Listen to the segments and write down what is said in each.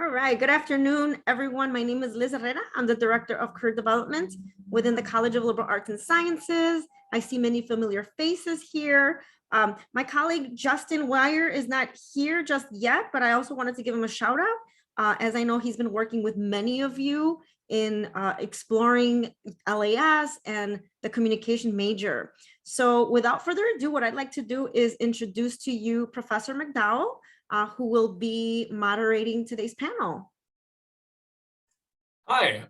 All right, good afternoon, everyone. My name is Liz Herrera. I'm the Director of Career Development within the College of Liberal Arts and Sciences. I see many familiar faces here. My colleague, Justin Wire, is not here just yet, but I also wanted to give him a shout out, as I know he's been working with many of you in exploring LAS and the communication major. So without further ado, what I'd like to do is introduce to you Professor Mcdowell, who will be moderating today's panel. Hi,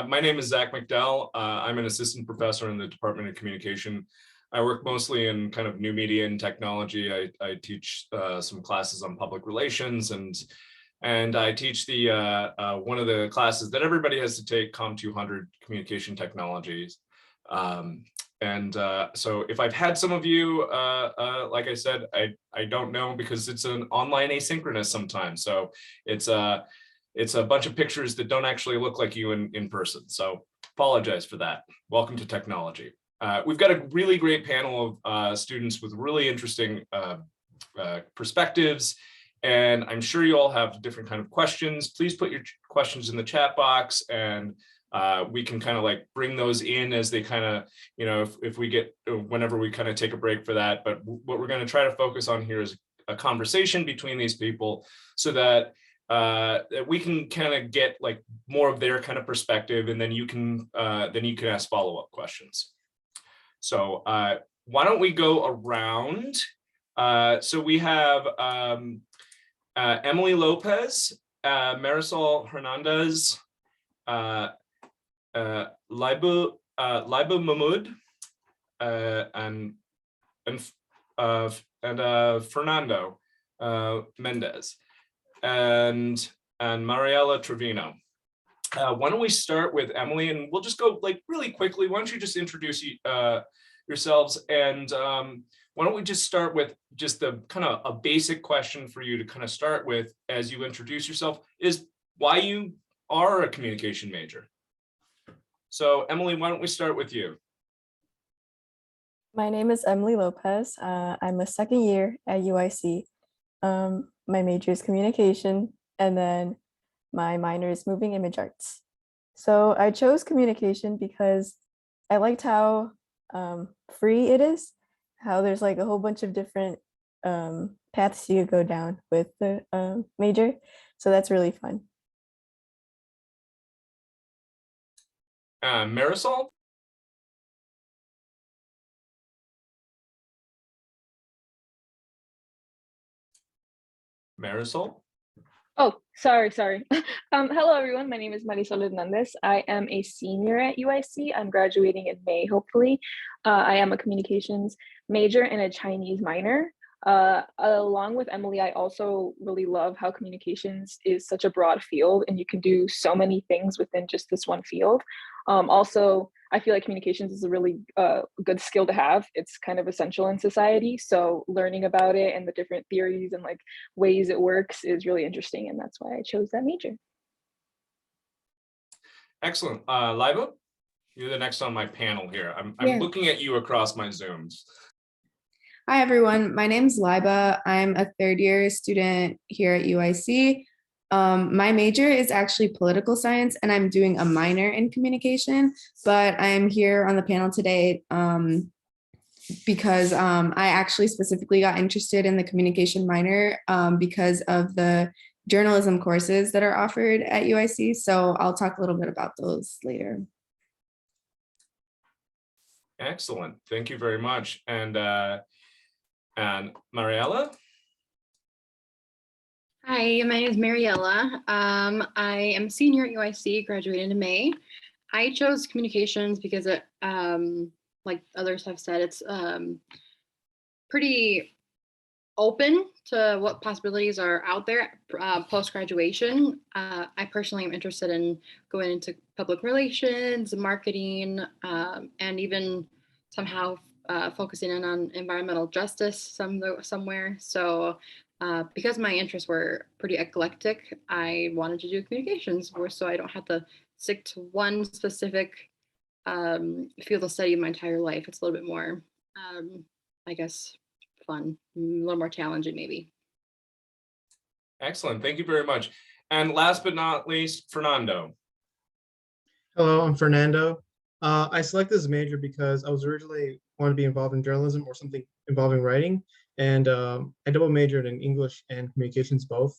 my name is Zach Mcdowell. I'm an assistant professor in the Department of Communication. I work mostly in kind of new media and technology. I teach some classes on public relations, and I teach the one of the classes that everybody has to take, Com 200, Communication Technologies. So if I've had some of you, like I said, I don't know, because it's an online asynchronous sometimes. So it's a bunch of pictures that don't actually look like you in person. So apologize for that. Welcome to technology. We've got a really great panel of students with really interesting perspectives. And I'm sure you all have different kind of questions. Please put your questions in the chat box, and we can kind of like bring those in as they kind of, you know, if we get, whenever we kind of take a break for that. But what we're going to try to focus on here is a conversation between these people, so that we can kind of get like more of their kind of perspective, and then you can ask follow-up questions. So why don't we go around? So we have Emily Lopez, Marisol Hernandez, Laibu Mahmoud, and Fernando Mendez, and Mariela Trevino. Why don't we start with Emily, and we'll just go like really quickly. Why don't you just introduce yourselves, and why don't we just start with just the kind of a basic question for you to kind of start with as you introduce yourself, is why you are a communication major. So Emily, why don't we start with you? My name is Emily Lopez. I'm a second year at UIC. My major is communication, and then my minor is moving image arts. So I chose communication because I liked how free it is, how there's like a whole bunch of different paths you could go down with the major. So that's really fun. Marisol? Marisol? Oh, sorry. Hello, everyone. My name is Marisol Hernandez. I am a senior at UIC. I'm graduating in May, hopefully. I am a communications major and a Chinese minor. Along with Emily, I also really love how communications is such a broad field, and you can do so many things within just this one field. Also, I feel like communications is a really good skill to have. It's kind of essential in society. So learning about it and the different theories and like ways it works is really interesting. And that's why I chose that major. Excellent. Laibu, you're the next on my panel here. I'm looking at you across my Zooms. Hi, everyone. My name's Liba. I'm a third year student here at UIC. My major is actually political science, and I'm doing a minor in communication, but I'm here on the panel today because I actually specifically got interested in the communication minor because of the journalism courses that are offered at UIC. So I'll talk a little bit about those later. Excellent. Thank you very much. And Mariela? Hi, my name is Mariela. I am a senior at UIC, graduating in May. I chose communications because it, like others have said, it's pretty open to what possibilities are out there post-graduation. I personally am interested in going into public relations, marketing, and even somehow focusing in on environmental justice somewhere. So because my interests were pretty eclectic, I wanted to do communications, so I don't have to stick to one specific field of study my entire life. It's a little bit more, I guess, fun, a little more challenging maybe. Excellent. Thank you very much. And last but not least, Fernando. Hello, I'm Fernando. I selected this major because I was originally wanted to be involved in journalism or something involving writing, and I double majored in English and communications both,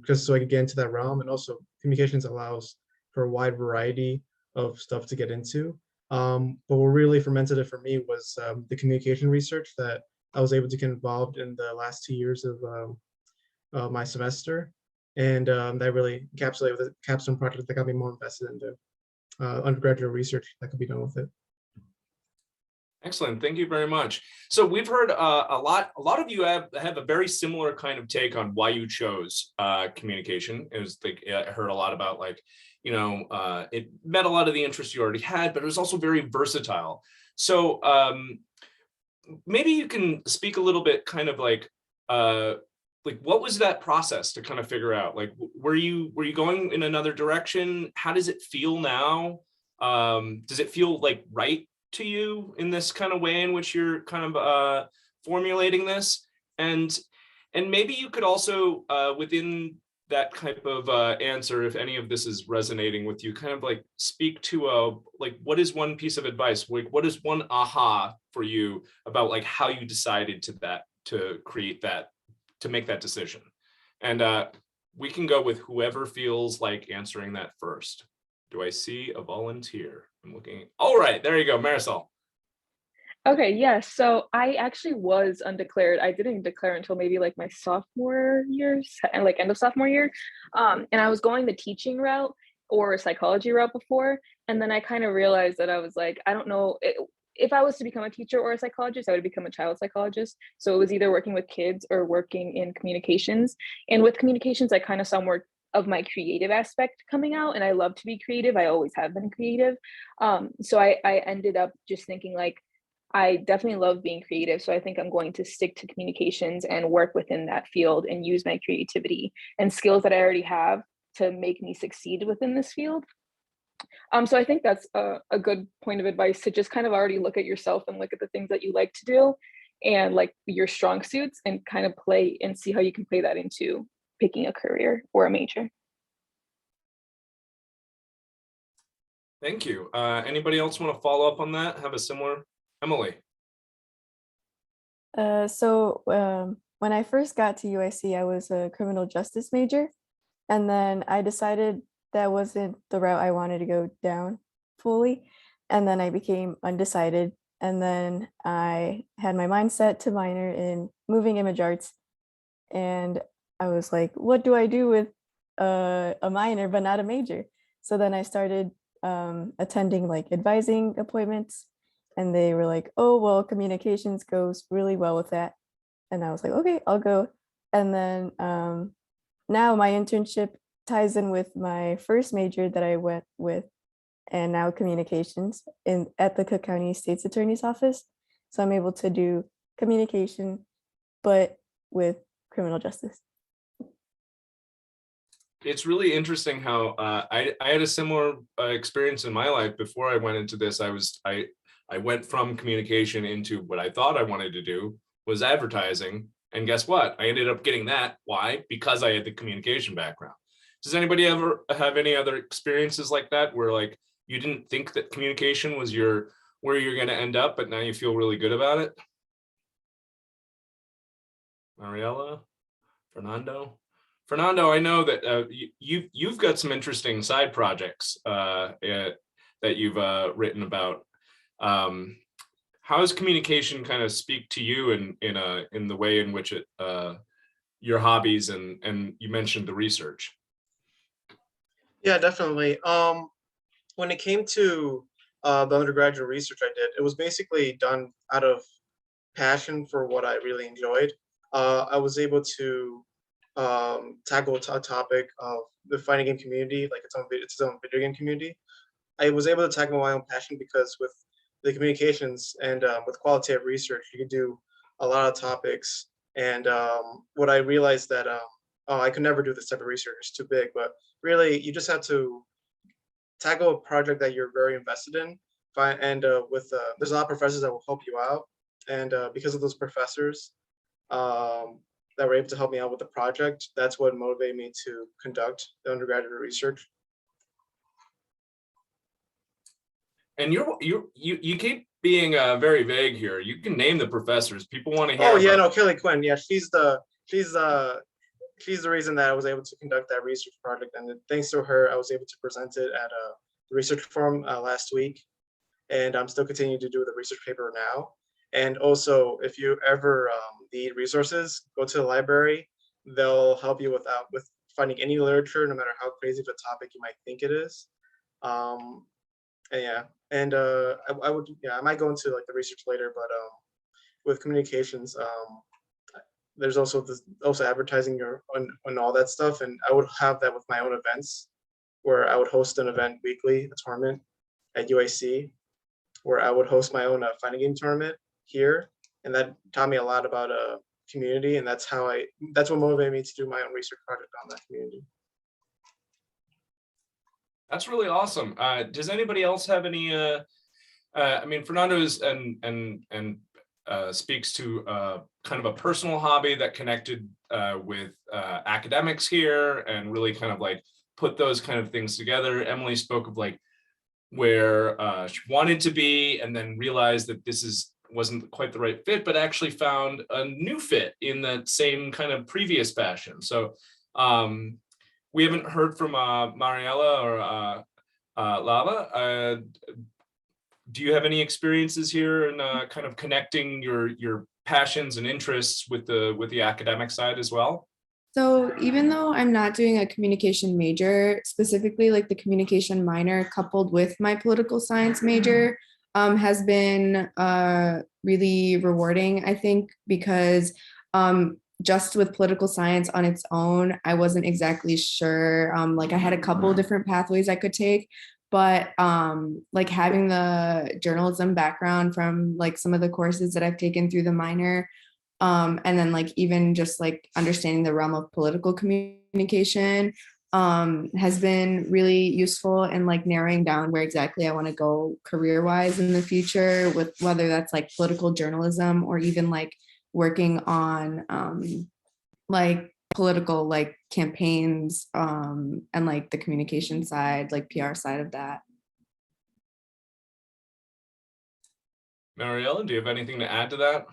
just so I could get into that realm. And also, communications allows for a wide variety of stuff to get into. But what really fermented it for me was the communication research that I was able to get involved in the last 2 years of my semester, and that really encapsulated the capstone project that got me more invested in the undergraduate research that could be done with it. Excellent, thank you very much. So we've heard a lot of you have a very similar kind of take on why you chose communication. It was like, I heard a lot about like, you know, it met a lot of the interests you already had, but it was also very versatile. So maybe you can speak a little bit kind of like what was that process to kind of figure out, like, were you going in another direction? How does it feel now? Does it feel like right to you in this kind of way in which you're kind of formulating this? And maybe you could also within that type of answer, if any of this is resonating with you, kind of like speak to like, what is one piece of advice? Like, what is one aha for you about like how you decided to create that, to make that decision? And we can go with whoever feels like answering that first. Do I see a volunteer? I'm looking. All right, there you go, Marisol. Okay, yeah, so I actually was undeclared. I didn't declare until maybe like my sophomore year, like end of sophomore year. And I was going the teaching route or psychology route before. And then I kind of realized that I was like, I don't know, if I was to become a teacher or a psychologist, I would become a child psychologist. So it was either working with kids or working in communications. And with communications, I kind of saw more of my creative aspect coming out, and I love to be creative. I always have been creative. So I ended up just thinking like, I definitely love being creative. So I think I'm going to stick to communications and work within that field and use my creativity and skills that I already have to make me succeed within this field. So I think that's a good point of advice, to just kind of already look at yourself and look at the things that you like to do and like your strong suits, and kind of play and see how you can play that into picking a career or a major. Thank you. Anybody else want to follow up on that? Have a similar, Emily? When I first got to UIC, I was a criminal justice major, and then I decided that wasn't the route I wanted to go down fully, and then I became undecided, and then I had my mindset to minor in moving image arts, and I was like, what do I do with a minor but not a major? So then I started attending like advising appointments, and they were like, oh, well, communications goes really well with that. And I was like, okay, I'll go. And then now my internship ties in with my first major that I went with, and now communications at the Cook County State's Attorney's Office. So I'm able to do communication, but with criminal justice. It's really interesting how I had a similar experience in my life. Before I went into this, I went from communication into what I thought I wanted to do was advertising. And guess what? I ended up getting that. Why? Because I had the communication background. Does anybody ever have any other experiences like that where like you didn't think that communication was where you're going to end up, but now you feel really good about it? Mariella? Fernando? Fernando, I know that you've got some interesting side projects that you've written about. How does communication kind of speak to you in the way in which it your hobbies and you mentioned the research? Yeah, definitely. When it came to the undergraduate research I did, it was basically done out of passion for what I really enjoyed. I was able to tackle a topic of the fighting game community, like its own video game community. I was able to tackle my own passion because with the communications and with qualitative research, you can do a lot of topics. And what I realized that I could never do this type of research; it's too big. But really, you just have to tackle a project that you're very invested in. And there's a lot of professors that will help you out. And because of those professors, that were able to help me out with the project. That's what motivated me to conduct the undergraduate research. And you keep being very vague here. You can name the professors. People want to hear. Oh yeah, about no, Kelly Quinn. Yeah, she's the reason that I was able to conduct that research project, and thanks to her, I was able to present it at a research forum last week, and I'm still continuing to do the research paper now. And also, if you ever need resources, go to the library. They'll help you with finding any literature, no matter how crazy of a topic you might think it is. And yeah, and I would, yeah, I might go into like the research later, but with communications, there's also advertising on all that stuff, and I would have that with my own events, where I would host an event weekly, a tournament at UIC, where I would host my own fighting game tournament here, and that taught me a lot about community, and that's what motivated me to do my own research project on that community. That's really awesome. Does anybody else have any? I mean, Fernando is and speaks to kind of a personal hobby that connected with academics here, and really kind of like put those kind of things together. Emily spoke of like where she wanted to be, and then realized that this wasn't quite the right fit, but actually found a new fit in that same kind of previous passion. So we haven't heard from Mariella or Lava. Do you have any experiences here in kind of connecting your passions and interests with the academic side as well? So even though I'm not doing a communication major, specifically like the communication minor coupled with my political science major, has been really rewarding, I think, because just with political science on its own, I wasn't exactly sure. Like I had a couple of different pathways I could take, but like having the journalism background from like some of the courses that I've taken through the minor, and then like even just like understanding the realm of political communication has been really useful in like narrowing down where exactly I want to go career-wise in the future, with whether that's like political journalism or even like working on like political like campaigns and like the communication side, like PR side of that. Mariella, do you have anything to add to that?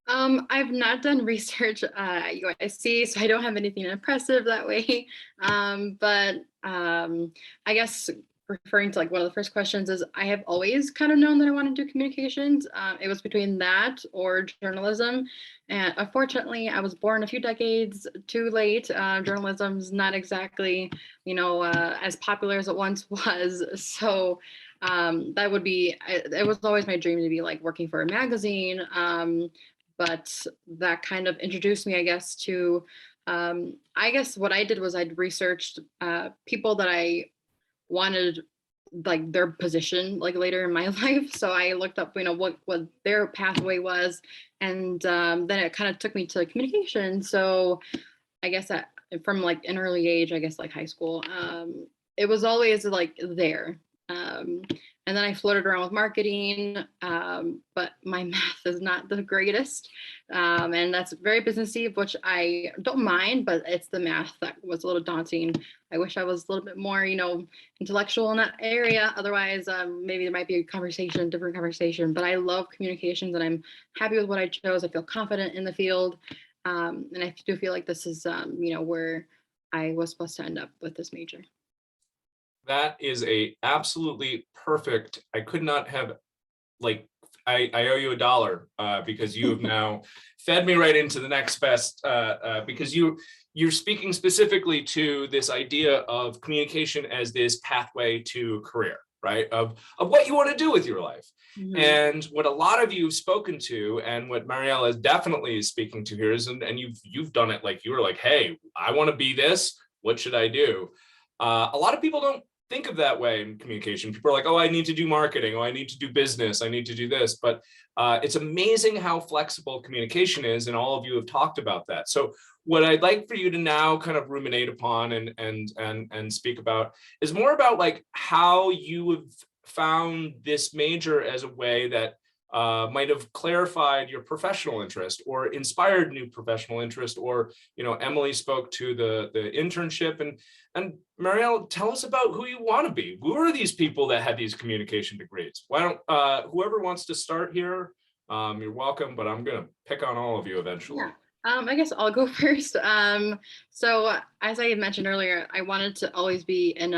I've not done research at UIC, so I don't have anything impressive that way. But I guess referring to like one of the first questions is I have always kind of known that I want to do communications. It was between that or journalism. And unfortunately, I was born a few decades too late. Journalism's not exactly, as popular as it once was. So that would be, it was always my dream to be like working for a magazine. But that kind of introduced me, I guess, to, I guess what I did was I'd researched people that I wanted like their position like later in my life. So I looked up, what their pathway was. And then it kind of took me to communication. So I guess that from like an early age, I guess like high school, it was always like there. And then I floated around with marketing, but my math is not the greatest. And that's very businessy, which I don't mind, but it's the math that was a little daunting. I wish I was a little bit more, intellectual in that area. Otherwise, maybe there might be a different conversation, but I love communications and I'm happy with what I chose. I feel confident in the field. And I do feel like this is, where I was supposed to end up with this major. That is a absolutely perfect. I could not have, like, I owe you $1 because you have now fed me right into the next best, because you're speaking specifically to this idea of communication as this pathway to career, right? Of what you want to do with your life. Mm-hmm. And what a lot of you have spoken to, and what Mariella is definitely speaking to here is, and you've done it, like you were like, hey, I want to be this. What should I do? A lot of people don't think of that way in communication. People are like, oh, I need to do marketing. Oh, I need to do business. I need to do this. But it's amazing how flexible communication is. And all of you have talked about that. So what I'd like for you to now kind of ruminate upon and speak about is more about like how you have found this major as a way that might have clarified your professional interest or inspired new professional interest, or, Emily spoke to the internship. And Marielle, tell us about who you want to be. Who are these people that had these communication degrees? Why don't whoever wants to start here, you're welcome, but I'm going to pick on all of you eventually. Yeah. I guess I'll go first. So as I had mentioned earlier, I wanted to always be in,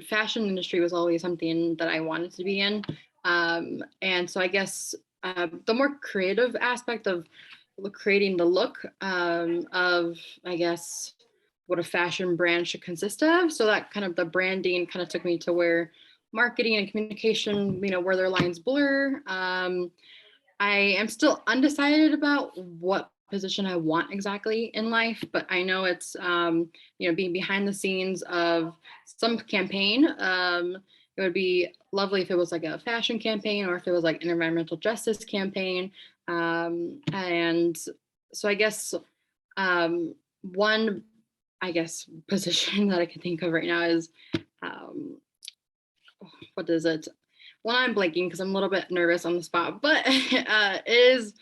fashion industry was always something that I wanted to be in. And so I guess the more creative aspect of creating the look of, I guess, what a fashion brand should consist of. So that kind of the branding kind of took me to where marketing and communication, where their lines blur. I am still undecided about what position I want exactly in life, but I know it's, being behind the scenes of some campaign. It would be lovely if it was like a fashion campaign, or if it was like an environmental justice campaign. And so I guess one, position that I can think of right now is, what is it? Well, I'm blanking because I'm a little bit nervous on the spot, but is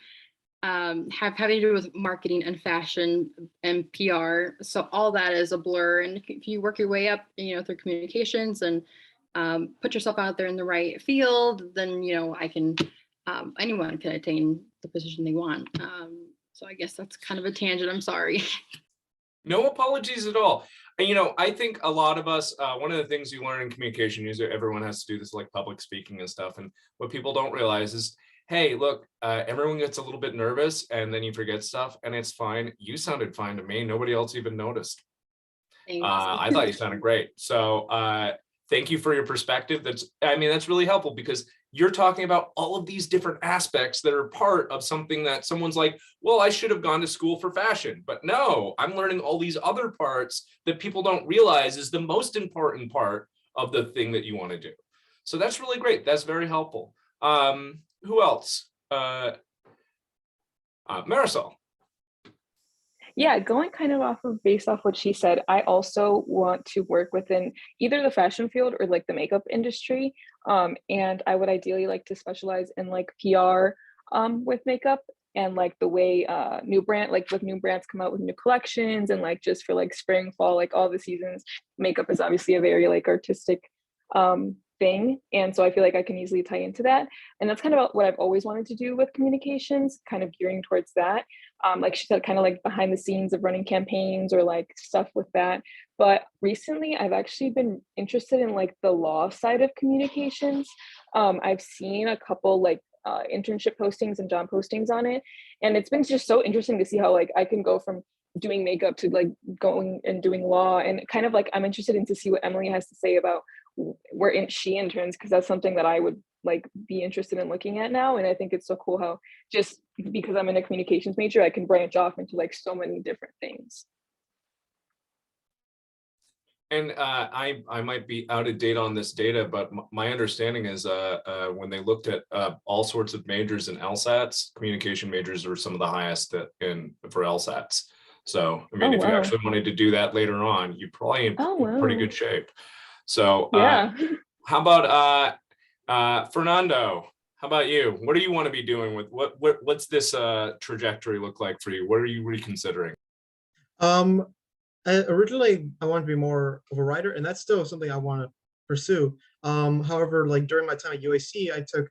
having to do with marketing and fashion and PR. So all that is a blur. And if you work your way up, through communications and put yourself out there in the right field, then, anyone can attain the position they want. So I guess that's kind of a tangent. I'm sorry. No apologies at all. I think a lot of us, one of the things you learn in communication is that everyone has to do this, like public speaking and stuff. And what people don't realize is, hey, look, everyone gets a little bit nervous and then you forget stuff, and it's fine. You sounded fine to me. Nobody else even noticed. I thought you sounded great. So thank you for your perspective. That's really helpful, because you're talking about all of these different aspects that are part of something that someone's like, well, I should have gone to school for fashion, but no, I'm learning all these other parts that people don't realize is the most important part of the thing that you want to do. So that's really great. That's very helpful. Who else? Marisol. Yeah, going kind of based off what she said, I also want to work within either the fashion field or like the makeup industry. And I would ideally like to specialize in like PR with makeup, and like the way new brands come out with new collections, and like just for like spring, fall, like all the seasons, makeup is obviously a very like artistic thing. And so I feel like I can easily tie into that. And that's kind of what I've always wanted to do with communications, kind of gearing towards that. Like she said, kind of like behind the scenes of running campaigns or like stuff with that. But recently I've actually been interested in like the law side of communications. I've seen a couple like internship postings and job postings on it. And it's been just so interesting to see how like I can go from doing makeup to like going and doing law. And kind of like I'm interested in to see what Emily has to say about where she interns, because that's something that I would like be interested in looking at now. And I think it's so cool how just because I'm in a communications major, I can branch off into like so many different things. And I might be out of date on this data, but my understanding is when they looked at all sorts of majors in LSATs, communication majors are some of the highest for LSATs. So, I mean, if you actually wanted to do that later on, you're probably in pretty good shape. So yeah. How about Fernando? How about you? What do you want to be doing with what's this trajectory look like for you? What are you reconsidering? Originally, I wanted to be more of a writer, and that's still something I want to pursue. However, like during my time at UIC, I took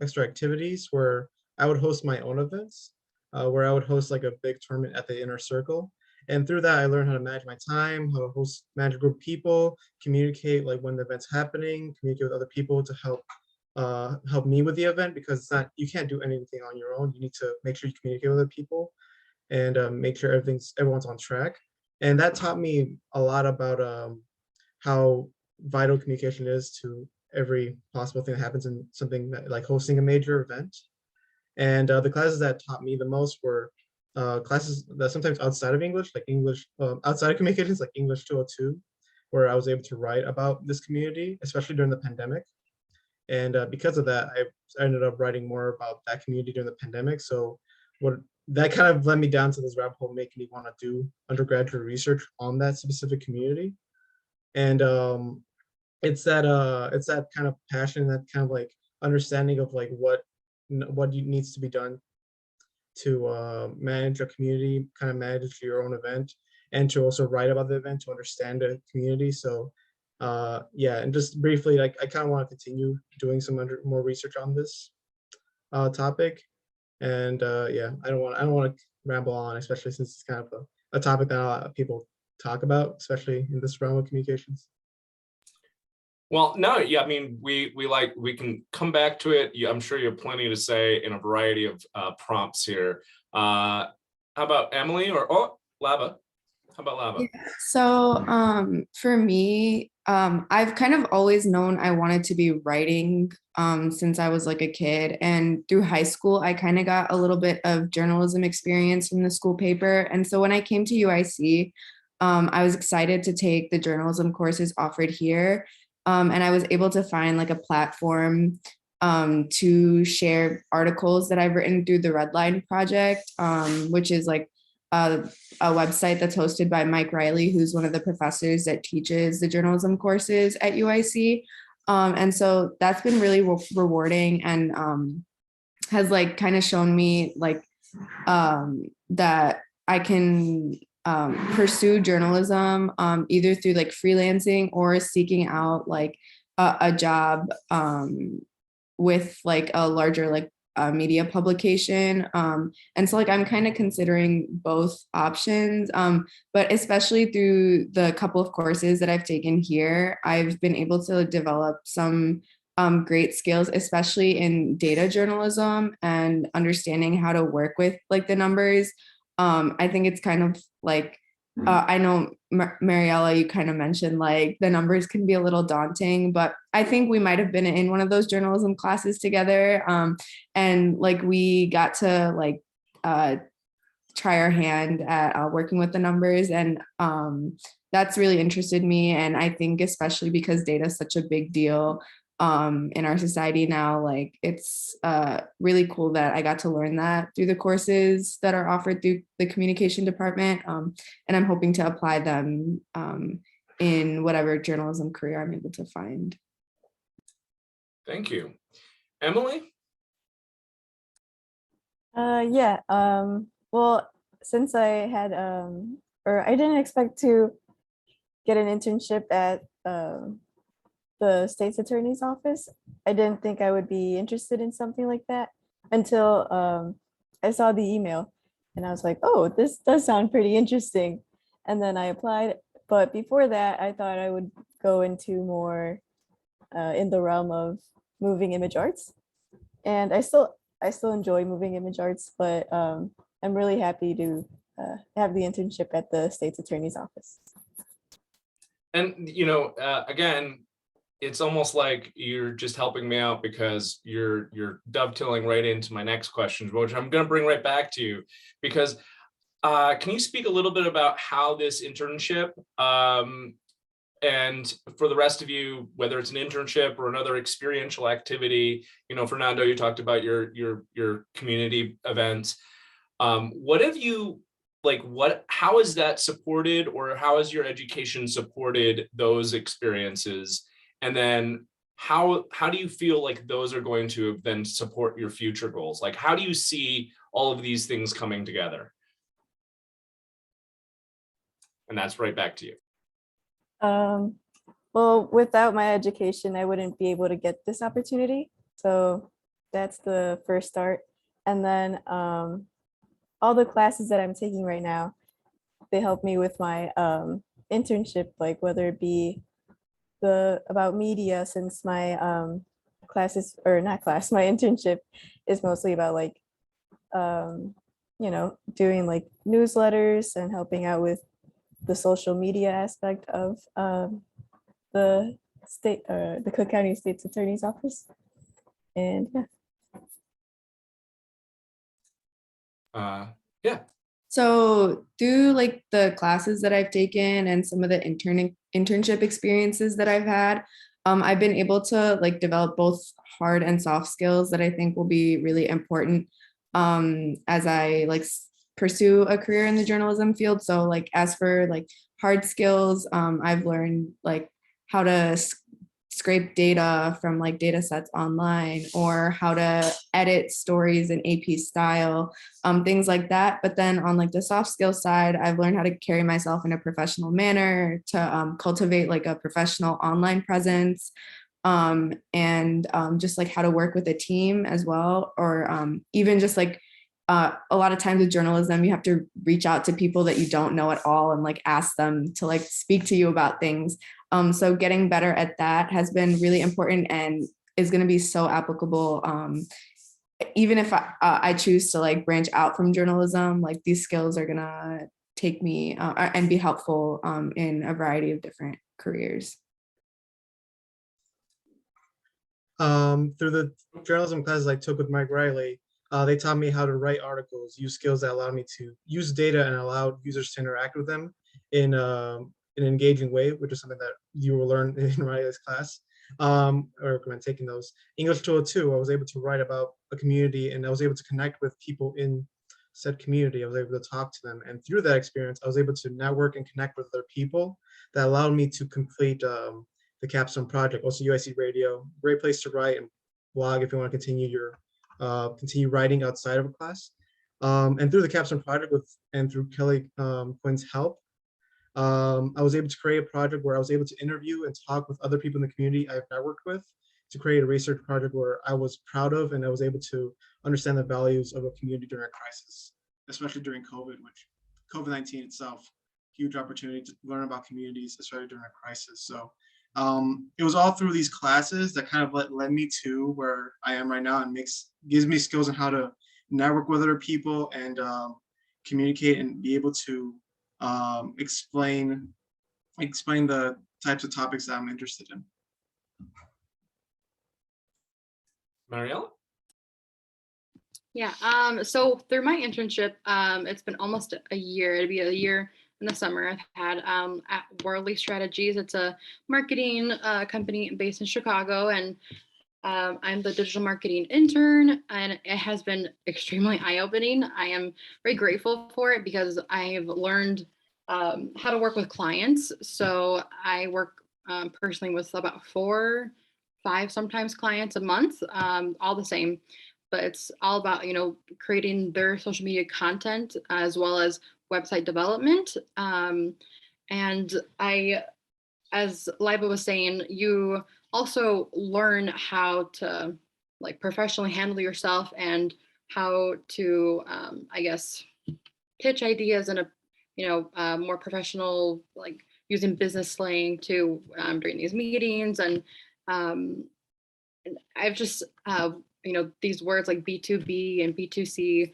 extra activities where I would host my own events, where I would host like a big tournament at the inner circle. And through that, I learned how to manage my time, how to manage a group of people, communicate like when the event's happening, communicate with other people to help me with the event, because it's not, you can't do anything on your own. You need to make sure you communicate with other people and make sure everyone's on track. And that taught me a lot about how vital communication is to every possible thing that happens in something like hosting a major event. And the classes that taught me the most were classes that sometimes outside of English, like English, outside of communications, like English 202, where I was able to write about this community, especially during the pandemic. And because of that, I ended up writing more about that community during the pandemic. So that kind of led me down to this rabbit hole, making me want to do undergraduate research on that specific community. And it's that kind of passion, that kind of like understanding of like what needs to be done to manage a community, kind of manage your own event, and to also write about the event to understand the community. So yeah, and just briefly, like I kind of want to continue doing some more research on this topic. And yeah, I don't want to ramble on, especially since it's kind of a topic that a lot of people talk about, especially in this realm of communications. Well, no, yeah, I mean, we can come back to it. I'm sure you have plenty to say in a variety of prompts here. How about Emily or Lava? How about Lava? So for me, I've kind of always known I wanted to be writing since I was like a kid. And through high school, I kind of got a little bit of journalism experience from the school paper. And so when I came to UIC, I was excited to take the journalism courses offered here. And I was able to find like a platform to share articles that I've written through the Red Line Project, which is like a website that's hosted by Mike Riley, who's one of the professors that teaches the journalism courses at UIC. And so that's been really rewarding and has like kind of shown me like that I can pursue journalism either through like freelancing or seeking out like a job with like a larger like media publication. And so like I'm kind of considering both options, but especially through the couple of courses that I've taken here, I've been able to develop some great skills, especially in data journalism and understanding how to work with like the numbers. I think it's kind of like, I know Mariella, you kind of mentioned like the numbers can be a little daunting, but I think we might have been in one of those journalism classes together. And like we got to like try our hand at working with the numbers, and that's really interested me. And I think especially because data is such a big deal in our society now, like it's really cool that I got to learn that through the courses that are offered through the communication department. And I'm hoping to apply them in whatever journalism career I'm able to find. Thank you. Emily? Yeah, well, since I had, or I didn't expect to get an internship at the state's attorney's office. I didn't think I would be interested in something like that until I saw the email and I was like, oh, this does sound pretty interesting. And then I applied. But before that, I thought I would go into more in the realm of moving image arts. And I still enjoy moving image arts, but I'm really happy to have the internship at the state's attorney's office. And, you know, again, it's almost like you're just helping me out because you're dovetailing right into my next question, which I'm going to bring right back to you, because can you speak a little bit about how this internship and for the rest of you, whether it's an internship or another experiential activity, you know, Fernando, you talked about your community events. What have you, like, how is that supported, or how has your education supported those experiences? And then how do you feel like those are going to then support your future goals? Like, how do you see all of these things coming together? And that's right back to you. Well, without my education, I wouldn't be able to get this opportunity. So that's the first start. And then all the classes that I'm taking right now, they help me with my internship, like whether it be about media, since my classes, or not class, my internship is mostly about like, you know, doing like newsletters and helping out with the social media aspect of the state, the Cook County State's Attorney's Office. And yeah. Yeah. So through like the classes that I've taken and some of the internship experiences that I've had, I've been able to like develop both hard and soft skills that I think will be really important as I like pursue a career in the journalism field. So like as for like hard skills, I've learned like how to scrape data from like data sets online, or how to edit stories in AP style, things like that. But then on like the soft skill side, I've learned how to carry myself in a professional manner, to cultivate like a professional online presence, and just like how to work with a team as well, or even just like a lot of times with journalism, you have to reach out to people that you don't know at all and like ask them to like speak to you about things. So getting better at that has been really important and is going to be so applicable. Even if I choose to like branch out from journalism, like these skills are going to take me and be helpful in a variety of different careers. Through the journalism classes I took with Mike Riley, they taught me how to write articles, use skills that allowed me to use data and allow users to interact with them in an engaging way, which is something that you will learn in Riley's class. I recommend taking those. English 202, I was able to write about a community and I was able to connect with people in said community. I was able to talk to them. And through that experience, I was able to network and connect with other people that allowed me to complete the capstone project. Also UIC Radio, great place to write and blog if you want to continue writing outside of a class. And through the capstone project and through Kelly Quinn's help, I was able to create a project where I was able to interview and talk with other people in the community I've networked with to create a research project where I was proud of, and I was able to understand the values of a community during a crisis, especially during COVID, which COVID-19 itself, huge opportunity to learn about communities, especially during a crisis. So it was all through these classes that kind of led me to where I am right now, and gives me skills on how to network with other people and communicate and be able to explain the types of topics that I'm interested in. Mariella? Yeah, so through my internship, it's been almost a year. It'll be a year in the summer. I've had at Worldly Strategies. It's a marketing company based in Chicago, and I'm the digital marketing intern, and it has been extremely eye-opening. I am very grateful for it because I've learned how to work with clients. So I work personally with about 4, 5 sometimes clients a month, all the same. But it's all about, creating their social media content as well as website development. And as Liba was saying, you also learn how to like professionally handle yourself and how to, pitch ideas in a, more professional, like using business slang to during these meetings. And I've just, these words like B2B and B2C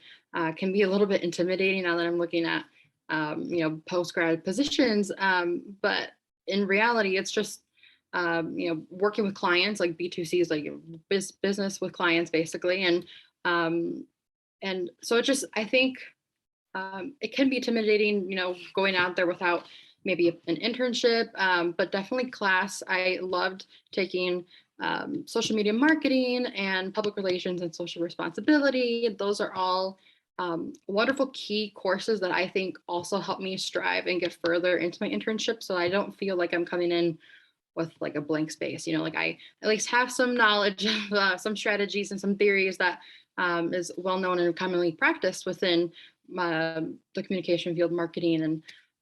can be a little bit intimidating now that I'm looking at, post-grad positions. But in reality, it's just, working with clients, like B2C is like business with clients basically. And so it just, I think it can be intimidating, going out there without maybe an internship, but definitely class. I loved taking social media marketing and public relations and social responsibility. Those are all wonderful key courses that I think also help me strive and get further into my internship. So I don't feel like I'm coming in with like a blank space, like I at least have some knowledge of some strategies and some theories that is well known and commonly practiced within the communication field, marketing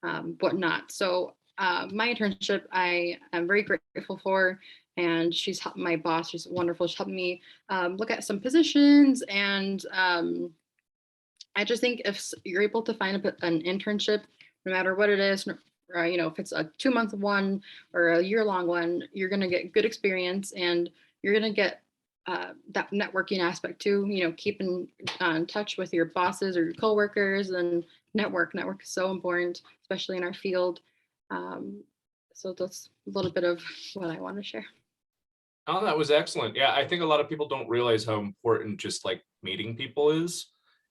and whatnot. So my internship, I am very grateful for, and she's helped my boss. She's wonderful. She's helped me look at some positions, and I just think if you're able to find an internship, no matter what it is, or, if it's a 2-month one or a year-long one, you're going to get good experience, and you're going to get that networking aspect too. Keep in touch with your bosses or your coworkers, and network is so important, especially in our field. So that's a little bit of what I want to share. Oh, that was excellent. Yeah, I think a lot of people don't realize how important just like meeting people is.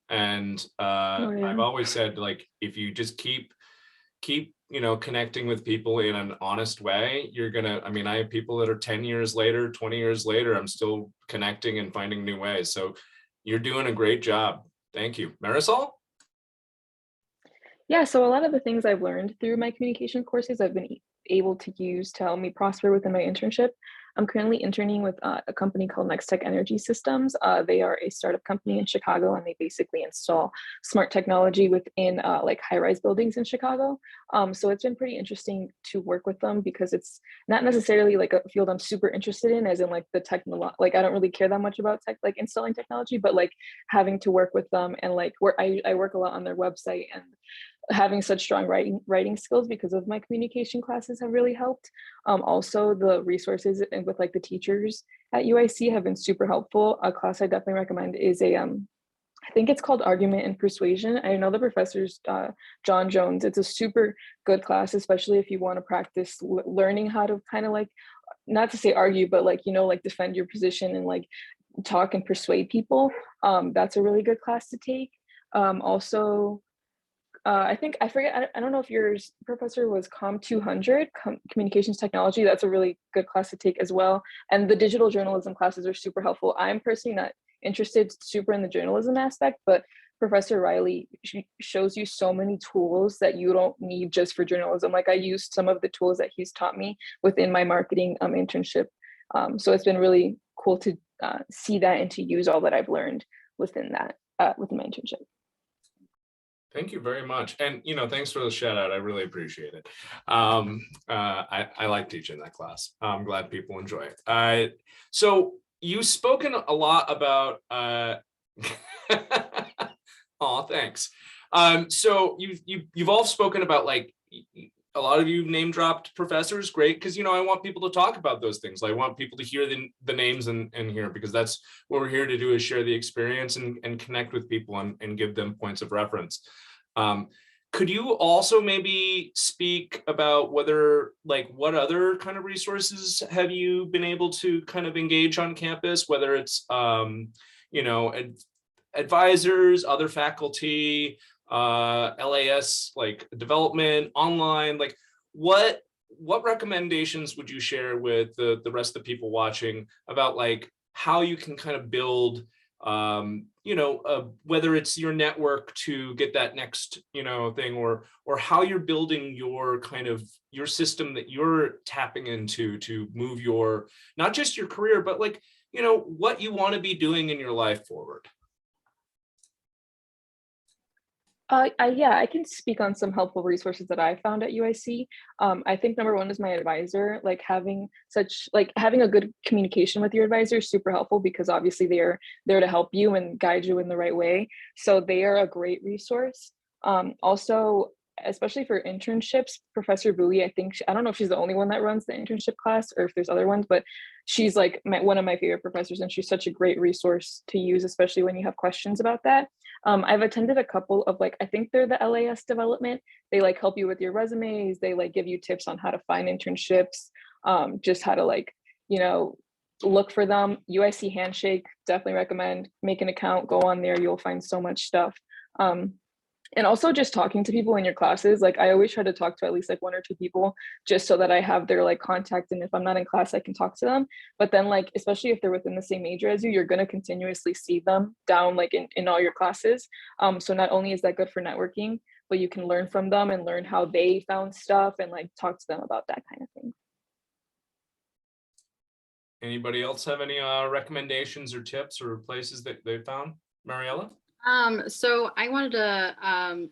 And I've always said, like, if you just keep connecting with people in an honest way, you're gonna, I have people that are 10 years later, 20 years later, I'm still connecting and finding new ways. So you're doing a great job. Thank you. Marisol? Yeah, so a lot of the things I've learned through my communication courses, I've been able to use to help me prosper within my internship. I'm currently interning with a company called Next Tech Energy Systems. They are a startup company in Chicago, and they basically install smart technology within like high-rise buildings in Chicago. So it's been pretty interesting to work with them because it's not necessarily like a field I'm super interested in, as in like the like I don't really care that much about tech, like installing technology, but like having to work with them and like where I work a lot on their website, and having such strong writing skills because of my communication classes have really helped. Also, the resources and with like the teachers at UIC have been super helpful. A class I definitely recommend is I think it's called Argument and Persuasion. I know the professor's John Jones. It's a super good class, especially if you want to practice learning how to kind of like, not to say argue, but like, you know, like defend your position and like talk and persuade people. That's a really good class to take. Also, I think, I forget, I don't know if yours professor was Com 200, Communications Technology. That's a really good class to take as well. And the digital journalism classes are super helpful. I'm personally not interested super in the journalism aspect, but Professor Riley shows you so many tools that you don't need just for journalism. Like I used some of the tools that he's taught me within my marketing internship. So it's been really cool to see that and to use all that I've learned within that, within my internship. Thank you very much. And, you know, thanks for the shout out. I really appreciate it. I like teaching that class. I'm glad people enjoy it. So you've spoken a lot about, oh, thanks. So you've all spoken about, like, a lot of you name dropped professors. Great. Cause you know, I want people to talk about those things. I want people to hear the names and hear, because that's what we're here to do, is share the experience and connect with people and give them points of reference. Could you also maybe speak about whether, like, what other kind of resources have you been able to kind of engage on campus, whether it's, you know, advisors, other faculty, LAS, like development, online, like what recommendations would you share with the rest of the people watching about like how you can kind of build, you know, whether it's your network to get that next, you know, thing, or how you're building your kind of your system that you're tapping into to move your, not just your career, but like, you know, what you want to be doing in your life forward. Yeah, I can speak on some helpful resources that I found at UIC. I think number one is my advisor. Like having a good communication with your advisor is super helpful, because obviously they're there to help you and guide you in the right way. So they are a great resource. Also, especially for internships, Professor Bowie, I don't know if she's the only one that runs the internship class or if there's other ones, but she's like one of my favorite professors, and she's such a great resource to use, especially when you have questions about that. I've attended a couple of, like, I think they're the LAS development. They like help you with your resumes. They like give you tips on how to find internships, just how to, like, you know, look for them. UIC Handshake, definitely recommend. Make an account, go on there. You'll find so much stuff. And also just talking to people in your classes. Like I always try to talk to at least like one or two people, just so that I have their like contact. And if I'm not in class, I can talk to them. But then, like, especially if they're within the same major as you, you're going to continuously see them down like in all your classes. So not only is that good for networking, but you can learn from them and learn how they found stuff and like talk to them about that kind of thing. Anybody else have any recommendations or tips or places that they found? Mariella? So I wanted to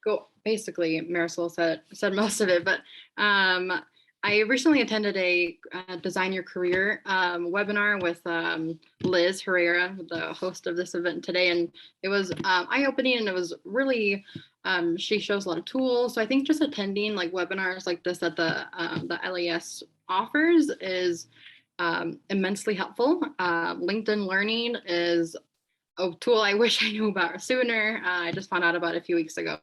go, basically Marisol said most of it, but I recently attended a Design Your Career webinar with Liz Herrera, the host of this event today, and it was eye-opening, and it was really, she shows a lot of tools. So I think just attending like webinars like this that the LAS offers is immensely helpful. LinkedIn Learning is a tool I wish I knew about sooner. I just found out about it a few weeks ago,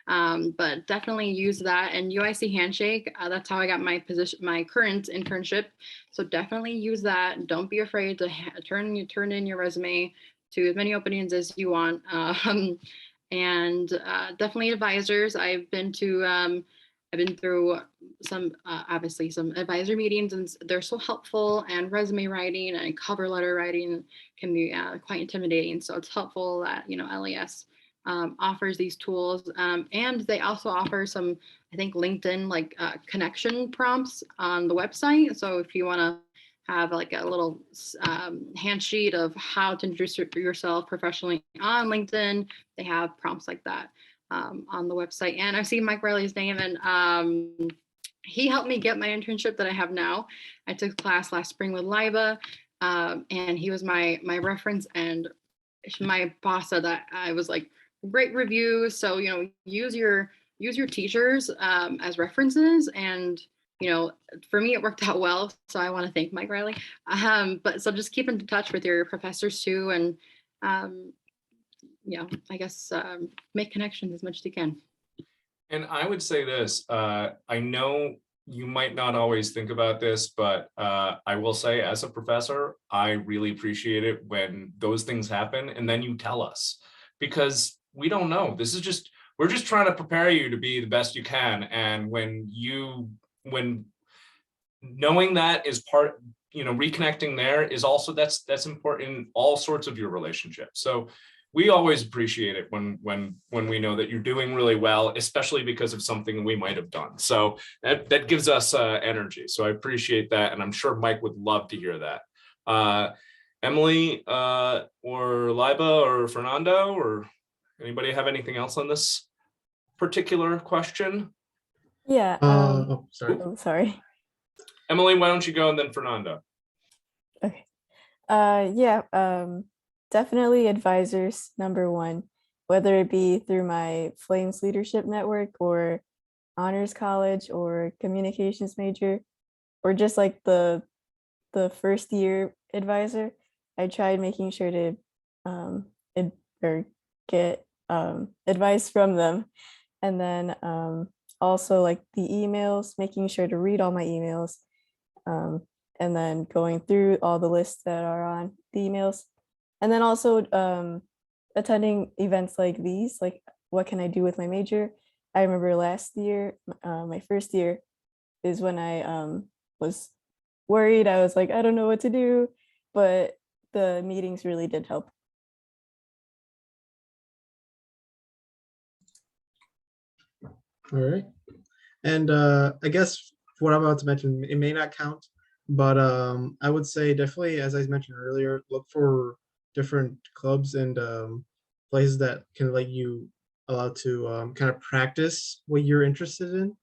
but definitely use that. And UIC Handshake, that's how I got my position, my current internship. So definitely use that. Don't be afraid to turn in your resume to as many openings as you want. And definitely advisors. I've been through some, obviously some advisor meetings, and they're so helpful, and resume writing and cover letter writing can be quite intimidating. So it's helpful that, you know, LAS offers these tools, and they also offer some, I think, LinkedIn like connection prompts on the website. So if you want to have like a little hand sheet of how to introduce yourself professionally on LinkedIn. They have prompts like that on the website. And I've seen Mike Riley's name, and he helped me get my internship that I have now. I took a class last spring with Liba, and he was my reference, and my boss said that I was like, great reviews. So, use your teachers as references. And, for me, it worked out well. So I want to thank Mike Riley. But so just keep in touch with your professors too. And, I guess make connections as much as you can. And I would say this, I know you might not always think about this, but I will say as a professor, I really appreciate it when those things happen and then you tell us, because we don't know. We're just trying to prepare you to be the best you can. And when knowing that is part, reconnecting there is also, that's important in all sorts of your relationships. So we always appreciate it when we know that you're doing really well, especially because of something we might have done. So that gives us energy. So I appreciate that. And I'm sure Mike would love to hear that. Emily or Liba or Fernando, or anybody have anything else on this particular question? Yeah. Sorry. Oh, sorry. Emily, why don't you go, and then Fernando? Okay. Yeah. Definitely advisors, number one, whether it be through my Flames Leadership Network or honors college or communications major, or just like the first year advisor. I tried making sure to get advice from them. And then also like the emails, making sure to read all my emails, and then going through all the lists that are on the emails. And then also attending events like these, like what can I do with my major? I remember last year, my first year is when I was worried. I was like, I don't know what to do, but the meetings really did help. All right. And I guess what I'm about to mention, it may not count, but I would say definitely, as I mentioned earlier, look for different clubs and places that can let you allow to kind of practice what you're interested in.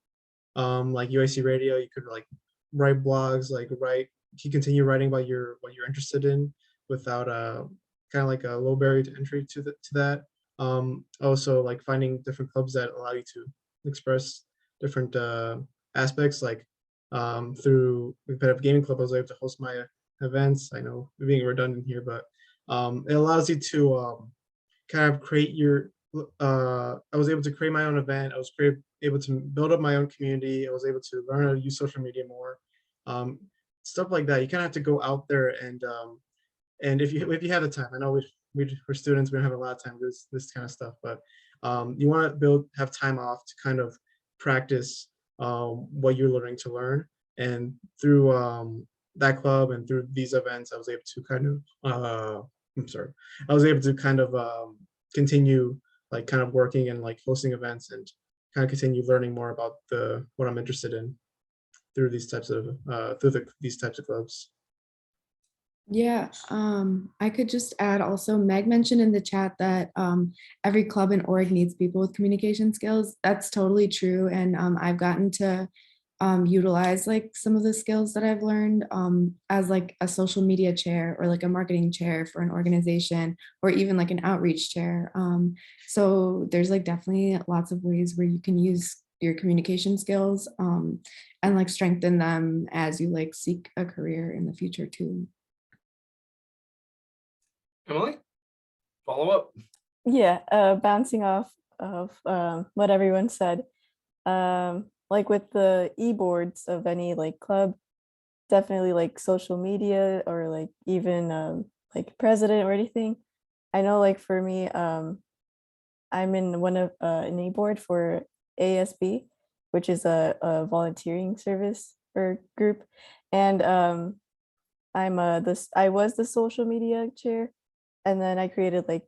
Like UIC Radio, you could like write blogs, you continue writing about what you're interested in without kind of like a low barrier to entry to that. Also like finding different clubs that allow you to express different aspects, like through Competitive Gaming Club, I was able to host my events. I know we're being redundant here, but it allows you to kind of create your I was able to create my own event. I was able to build up my own community. I was able to learn how to use social media more, stuff like that. You kind of have to go out there and if you have the time, I know we're students, we don't have a lot of time for this kind of stuff, but you want to have time off to kind of practice what you're learning to learn. And through that club and through these events, I was able to kind of I was able to kind of continue like kind of working and like hosting events and kind of continue learning more about what I'm interested in through these types of these types of clubs. Yeah, I could just add also, Meg mentioned in the chat that every club and org needs people with communication skills. That's totally true. And I've gotten to utilize like some of the skills that I've learned as like a social media chair or like a marketing chair for an organization, or even like an outreach chair. So there's like definitely lots of ways where you can use your communication skills and like strengthen them as you like seek a career in the future too. Emily, follow up. Yeah, bouncing off of what everyone said, like with the e-boards of any like club, definitely like social media or like even like president or anything. I know like for me, I'm in one of an e-board for ASB, which is a volunteering service or group, and I was the social media chair. And then I created like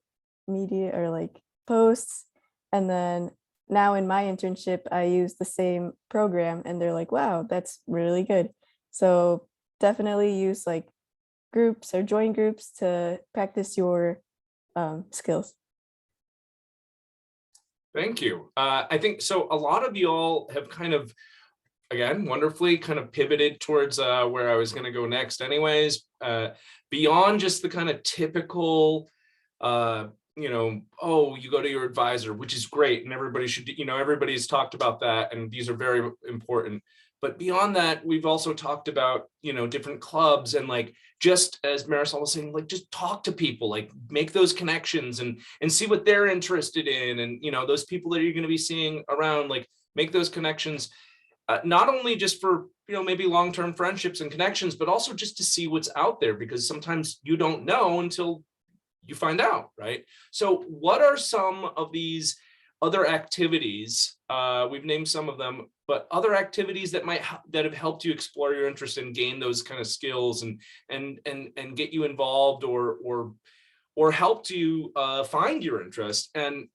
media or like posts. And then now in my internship, I use the same program and they're like, wow, that's really good. So definitely use like groups or join groups to practice your skills. Thank you. I think so. A lot of you all have kind of, again, wonderfully kind of pivoted towards where I was going to go next anyways, beyond just the kind of typical, oh, you go to your advisor, which is great. And everybody should, everybody's talked about that. And these are very important. But beyond that, we've also talked about, different clubs and like, just as Marisol was saying, like, just talk to people, like make those connections and see what they're interested in. And, those people that you're going to be seeing around, like make those connections, not only just for, maybe long-term friendships and connections, but also just to see what's out there, because sometimes you don't know until you find out, right? So what are some of these other activities? We've named some of them, but other activities that have helped you explore your interest and gain those kind of skills and get you involved or helped you find your interest, and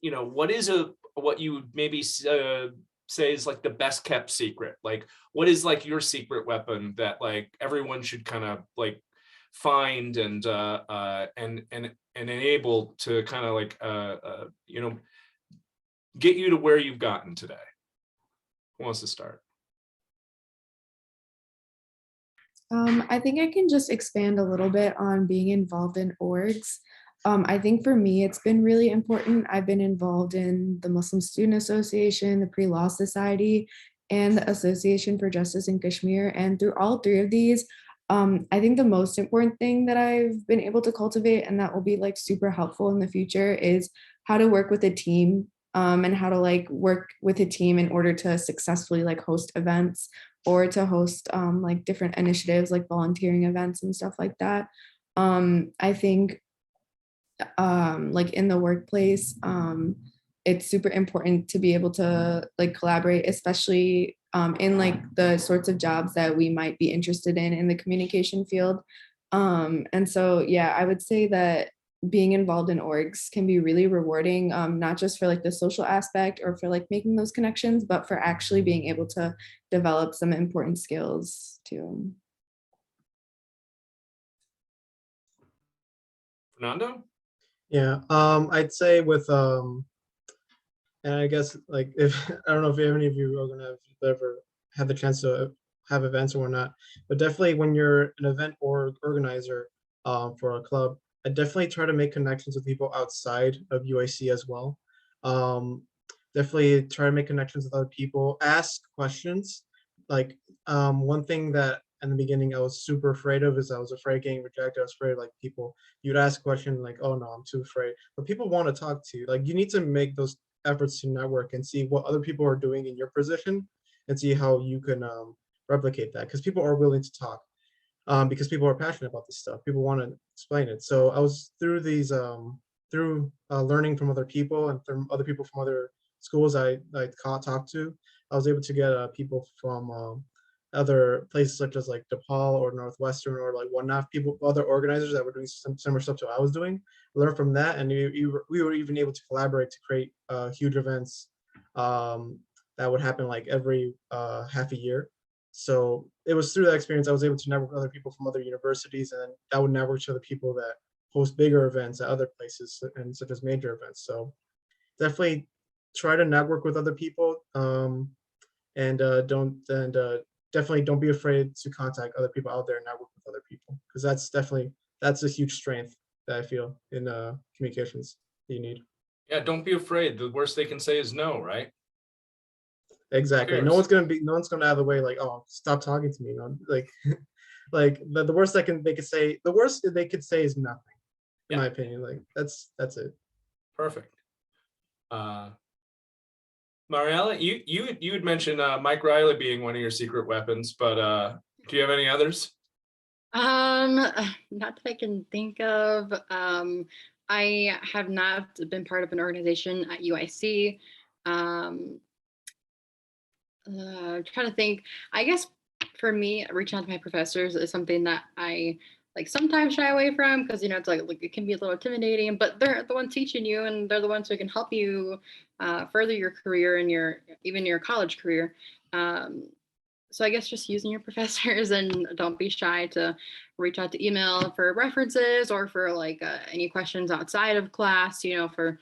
what you would maybe say is like the best kept secret? Like, what is like your secret weapon that like everyone should kind of like find and enable to kind of like get you to where you've gotten today? Who wants to start? I think I can just expand a little bit on being involved in orgs. I think for me, it's been really important. I've been involved in the Muslim Student Association, the Pre-Law Society, and the Association for Justice in Kashmir. And through all three of these, I think the most important thing that I've been able to cultivate, and that will be like super helpful in the future, is how to work with a team, and how to like work with a team in order to successfully like host events or to host like different initiatives like volunteering events and stuff like that. I think like in the workplace, it's super important to be able to like collaborate, especially in like the sorts of jobs that we might be interested in the communication field. And so, yeah, I would say that being involved in orgs can be really rewarding, not just for like the social aspect or for like making those connections, but for actually being able to develop some important skills too. Fernando? Yeah, I'd say with and I guess like if I don't know if any of you are gonna have ever had the chance to have events or not, but definitely when you're an event or organizer for a club, I definitely try to make connections with people outside of UIC as well. Definitely try to make connections with other people, ask questions. Like one thing that in the beginning I was super afraid of is I was afraid of getting rejected. I was afraid like people, you'd ask a question like, oh no, I'm too afraid. But people want to talk to you. Like you need to make those efforts to network and see what other people are doing in your position and see how you can replicate that, because people are willing to talk. Because people are passionate about this stuff. People want to explain it. So I was through these, learning from other people and from other people from other schools I talked to, I was able to get people from other places such as like DePaul or Northwestern or like whatnot, people, other organizers that were doing some similar stuff to what I was doing. Learn from that, and we were even able to collaborate to create huge events that would happen like every half a year. So it was through that experience I was able to network with other people from other universities, and that would network to the people that host bigger events at other places and such as major events. So definitely try to network with other people, and definitely don't be afraid to contact other people out there and network with other people, because that's a huge strength that I feel in communications that you need. Yeah, don't be afraid. The worst they can say is no, right? Exactly. No one's gonna have the way like, oh, stop talking to me. Like like the worst they could say, the worst they could say is nothing, in my opinion. Like that's it. Perfect. Mariella, you had mentioned Mike Riley being one of your secret weapons, but do you have any others? Not that I can think of. I have not been part of an organization at UIC. Trying to think. I guess for me, reaching out to my professors is something that I like sometimes shy away from, because it's like it can be a little intimidating, but they're the ones teaching you, and they're the ones who can help you further your career and even your college career. So I guess just using your professors, and don't be shy to reach out to email for references or for like any questions outside of class, you know, for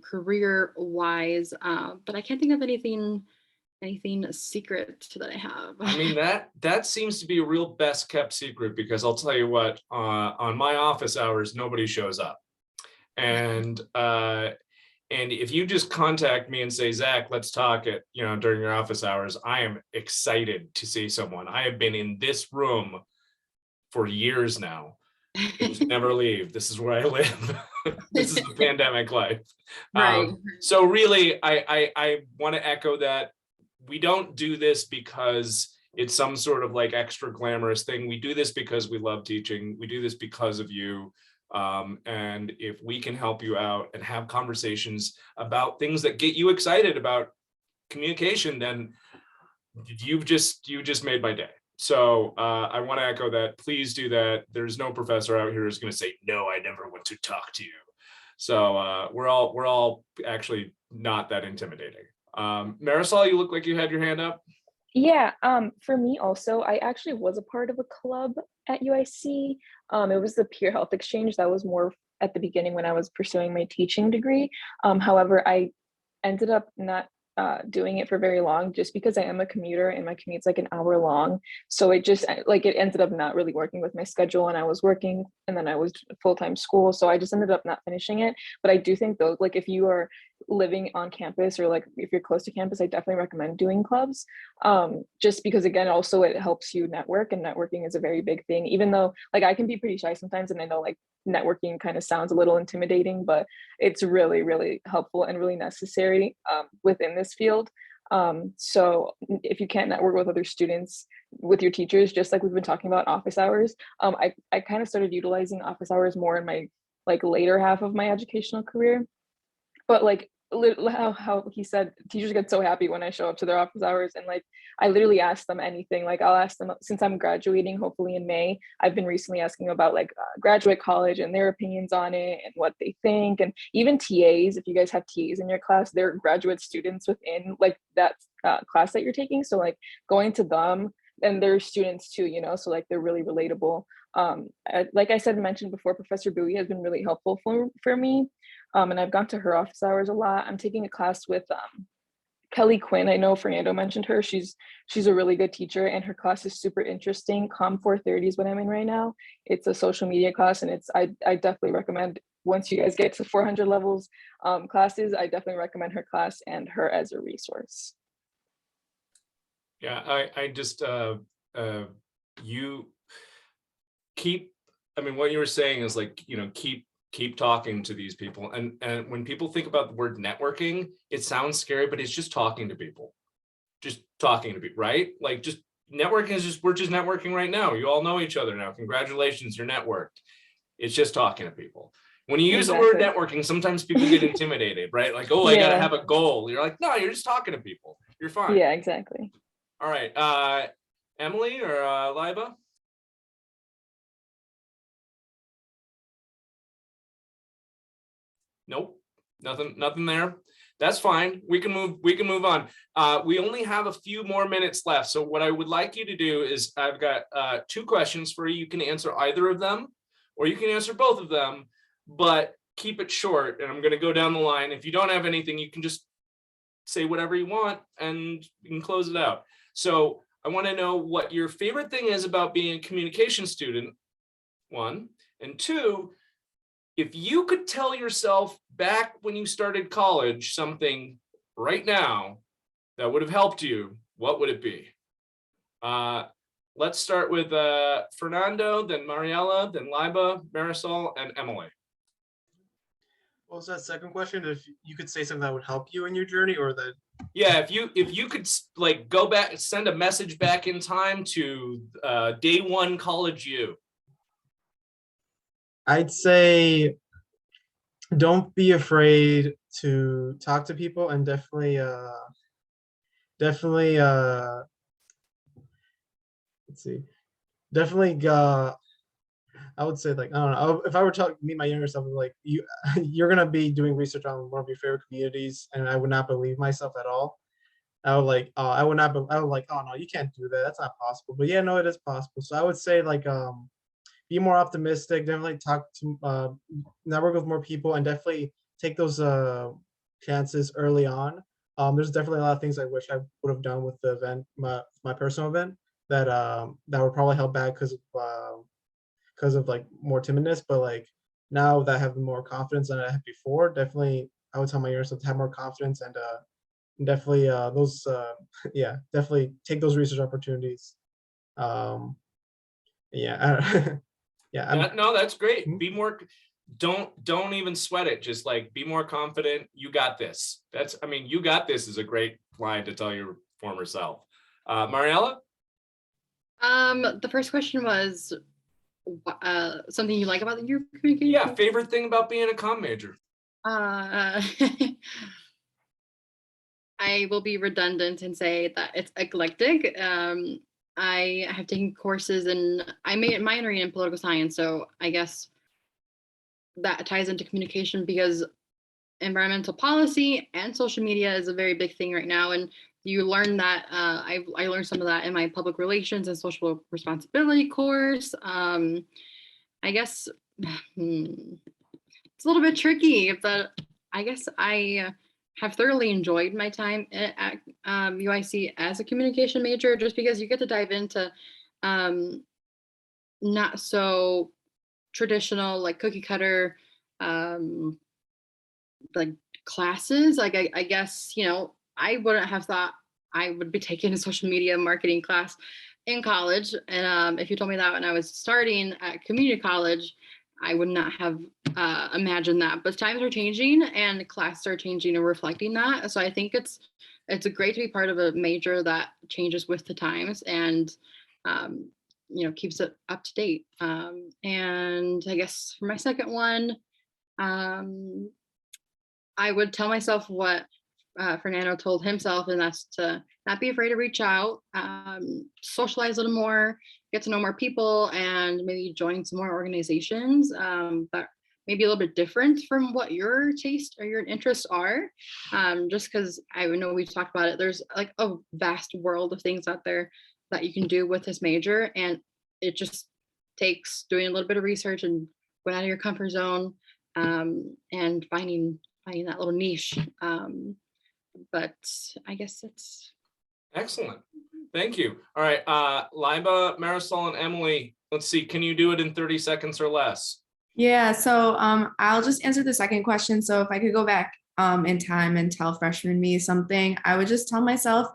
career wise. But I can't think of anything secret that I have. I mean, that seems to be a real best kept secret, because I'll tell you what, on my office hours, nobody shows up. And if you just contact me and say, Zach, let's talk at, during your office hours, I am excited to see someone. I have been in this room for years now. I just never leave. This is where I live. This is the pandemic life. Right. So really, I want to echo that. We don't do this because it's some sort of like extra glamorous thing. We do this because we love teaching. We do this because of you. And if we can help you out and have conversations about things that get you excited about communication, then you just made my day. So I want to echo that. Please do that. There's no professor out here who's going to say, no, I never want to talk to you. So we're all actually not that intimidating. Marisol, you look like you had your hand up. Yeah, for me also, I actually was a part of a club at UIC. It was the peer health exchange. That was more at the beginning when I was pursuing my teaching degree. However, I ended up not doing it for very long, just because I am a commuter and my commute's like an hour long. So it ended up not really working with my schedule, and I was working and then I was full-time school. So I just ended up not finishing it. But I do think though, like if you are living on campus or like if you're close to campus, I definitely recommend doing clubs. Just because again, also it helps you network, and networking is a very big thing, even though like I can be pretty shy sometimes. And I know like networking kind of sounds a little intimidating, but it's really, really helpful and really necessary within this field. So if you can't network with other students, with your teachers, just like we've been talking about office hours, I kind of started utilizing office hours more in my like later half of my educational career. But like how he said, teachers get so happy when I show up to their office hours, and like I literally ask them anything. Like I'll ask them, since I'm graduating hopefully in May, I've been recently asking about like graduate college and their opinions on it and what they think. And even TAs, if you guys have TAs in your class, they're graduate students within like that class that you're taking. So like going to them, and they're students too, so like they're really relatable. Like I mentioned before, Professor Bowie has been really helpful for me. And I've gone to her office hours a lot. I'm taking a class with Kelly Quinn. I know Fernando mentioned her. She's a really good teacher, and her class is super interesting. Com 430 is what I'm in right now. It's a social media class, and I definitely recommend, once you guys get to 400 levels classes, I definitely recommend her class and her as a resource. Yeah, I just you keep. I mean, what you were saying is like, keep talking to these people. And when people think about the word networking, it sounds scary, but it's just talking to people. Just talking to people, right? Like just networking is we're just networking right now. You all know each other now. Congratulations, you're networked. It's just talking to people. When you use the word networking, sometimes people get intimidated, right? Like, oh, I gotta have a goal. You're like, no, you're just talking to people. You're fine. Yeah, exactly. All right, Emily or Liba? Nope, nothing there. That's fine. We can move on. We only have a few more minutes left. So what I would like you to do is, I've got 2 questions for you. You can answer either of them, or you can answer both of them, but keep it short. And I'm going to go down the line. If you don't have anything, you can just say whatever you want and you can close it out. So I want to know what your favorite thing is about being a communication student, 1, and 2, if you could tell yourself back when you started college something right now that would have helped you, what would it be? Let's start with Fernando, then Mariella, then Liba, Marisol, and Emily. What was that second question? If you could say something that would help you in your journey, or that? Yeah, if you could like go back, send a message back in time to day 1 college you. I'd say don't be afraid to talk to people, and definitely let's see, definitely I would say, like, I don't know, if I were to meet my younger self, like, you're gonna be doing research on one of your favorite communities, and I would not believe myself at all. I would like, I would not, I would like, oh no, you can't do that. That's not possible. But yeah, no, it is possible. So I would say like, be more optimistic. Definitely talk to, network with more people, and definitely take those chances early on. There's definitely a lot of things I wish I would have done with the event, my personal event, that that would probably help back because of like more timidness. But like now that I have more confidence than I had before, definitely I would tell my younger self to have more confidence, and definitely those yeah, definitely take those research opportunities. Um, yeah, yeah, No, that's great. Mhm. Be more, don't even sweat it. Just like be more confident. You got this. That's, I mean, you got this is a great line to tell your former self. Mariella? The first question was something you like about your communication. Yeah, favorite thing about being a comm major. I will be redundant and say that it's eclectic. I have taken courses and I made minoring in political science, so I guess that ties into communication because environmental policy and social media is a very big thing right now, and you learn that. I learned some of that in my public relations and social responsibility course. I guess it's a little bit tricky, but I guess I have thoroughly enjoyed my time at UIC as a communication major, just because you get to dive into not so traditional, like cookie cutter, like classes. Like I guess, you know, I wouldn't have thought I would be taking a social media marketing class in college. And if you told me that when I was starting at community college, I would not have imagined that. But times are changing and classes are changing and reflecting that. So I think it's great to be part of a major that changes with the times and you know, keeps it up to date. And I guess for my second one, I would tell myself what Fernando told himself, and that's to not be afraid to reach out, socialize a little more, get to know more people, and maybe join some more organizations that may be a little bit different from what your taste or your interests are. Just because I know we've talked about it, there's like a vast world of things out there that you can do with this major, and it just takes doing a little bit of research and going out of your comfort zone and finding that little niche. But I guess it's Excellent. Thank you. All right, Liba, Marisol, and Emily, let's see, can you do it in 30 seconds or less? Yeah, so I'll just answer the second question. So if I could go back in time and tell freshman me something, I would just tell myself,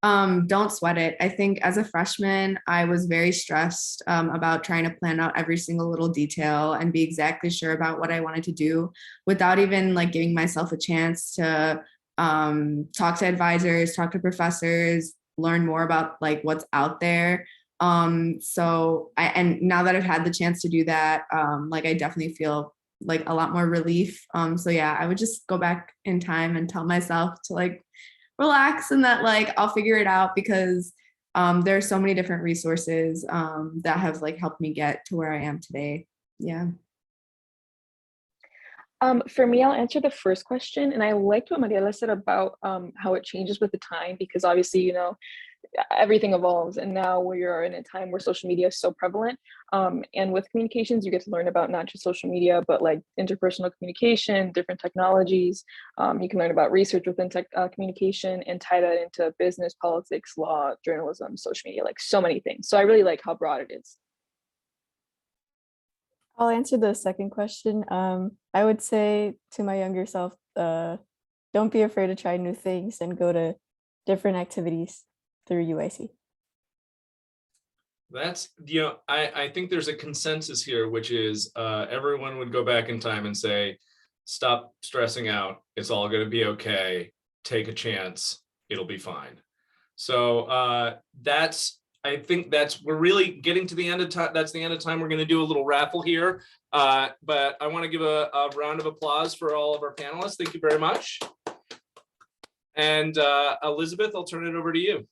don't sweat it. I think as a freshman, I was very stressed about trying to plan out every single little detail and be exactly sure about what I wanted to do without even like giving myself a chance to talk to advisors, talk to professors, learn more about like what's out there. So and now that I've had the chance to do that, like I definitely feel like a lot more relief. So yeah, I would just go back in time and tell myself to like relax and that like I'll figure it out because there are so many different resources that have like helped me get to where I am today. Yeah. For me, I'll answer the first question. And I liked what Mariela said about how it changes with the time, because obviously, you know, everything evolves. And now we are in a time where social media is so prevalent. And with communications, you get to learn about not just social media, but like interpersonal communication, different technologies. You can learn about research within communication and tie that into business, politics, law, journalism, social media, like so many things. So I really like how broad it is. I'll answer the second question. I would say to my younger self, don't be afraid to try new things and go to different activities through UIC. That's, you know, I think there's a consensus here, which is everyone would go back in time and say, stop stressing out. It's all going to be okay. Take a chance. It'll be fine. So I think we're really getting to the end of time. That's the end of time. We're going to do a little raffle here. But I want to give a round of applause for all of our panelists. Thank you very much. And Elizabeth, I'll turn it over to you.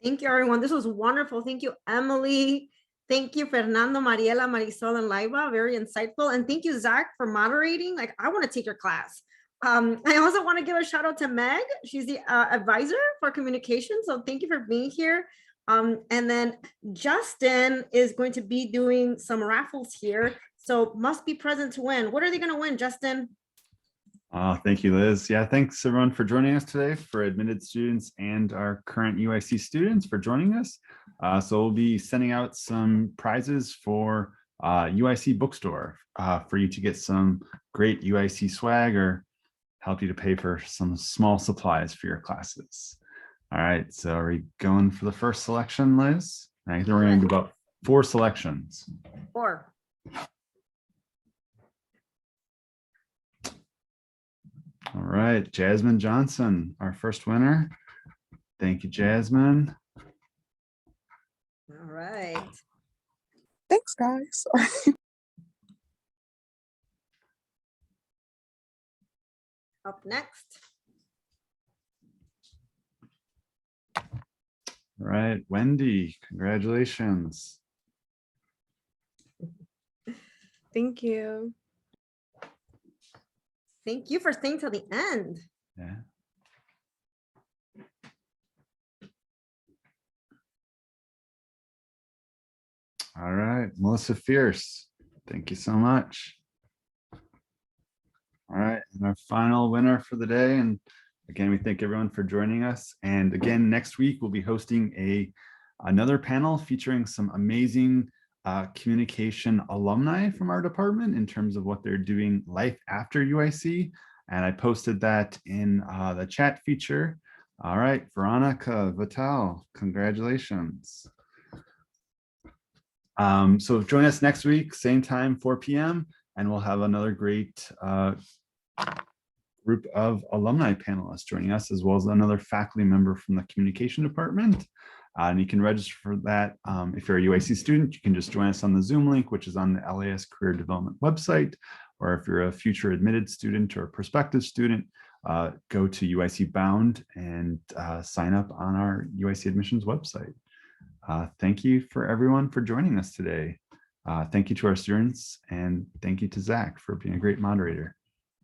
Thank you, everyone. This was wonderful. Thank you, Emily. Thank you, Fernando, Mariela, Marisol, and Laiba. Very insightful. And thank you, Zach, for moderating. Like, I want to take your class. I also want to give a shout out to Meg. She's the advisor for communication. So thank you for being here. And then Justin is going to be doing some raffles here. So must be present to win. What are they going to win, Justin? Thank you, Liz. Yeah, thanks everyone for joining us today, for admitted students and our current UIC students for joining us. So we'll be sending out some prizes for UIC bookstore for you to get some great UIC swag or help you to pay for some small supplies for your classes. All right, so are we going for the first selection, Liz? I think we're going to do about 4 selections. 4. All right, Jasmine Johnson, our first winner. Thank you, Jasmine. All right. Thanks, guys. Up next. All right, Wendy, congratulations. Thank you. Thank you for staying till the end. Yeah. All right, Melissa Fierce, thank you so much. All right, and our final winner for the day. And again, we thank everyone for joining us. And again, next week, we'll be hosting another panel featuring some amazing communication alumni from our department in terms of what they're doing life after UIC. And I posted that in the chat feature. All right, Veronica Vital, congratulations. So join us next week, same time, 4 p.m. and we'll have another great group of alumni panelists joining us, as well as another faculty member from the communication department. And you can register for that. If you're a UIC student, you can just join us on the Zoom link, which is on the LAS Career Development website. Or if you're a future admitted student or prospective student, go to UIC Bound and sign up on our UIC admissions website. Thank you for everyone for joining us today. Thank you to our students, and thank you to Zach for being a great moderator.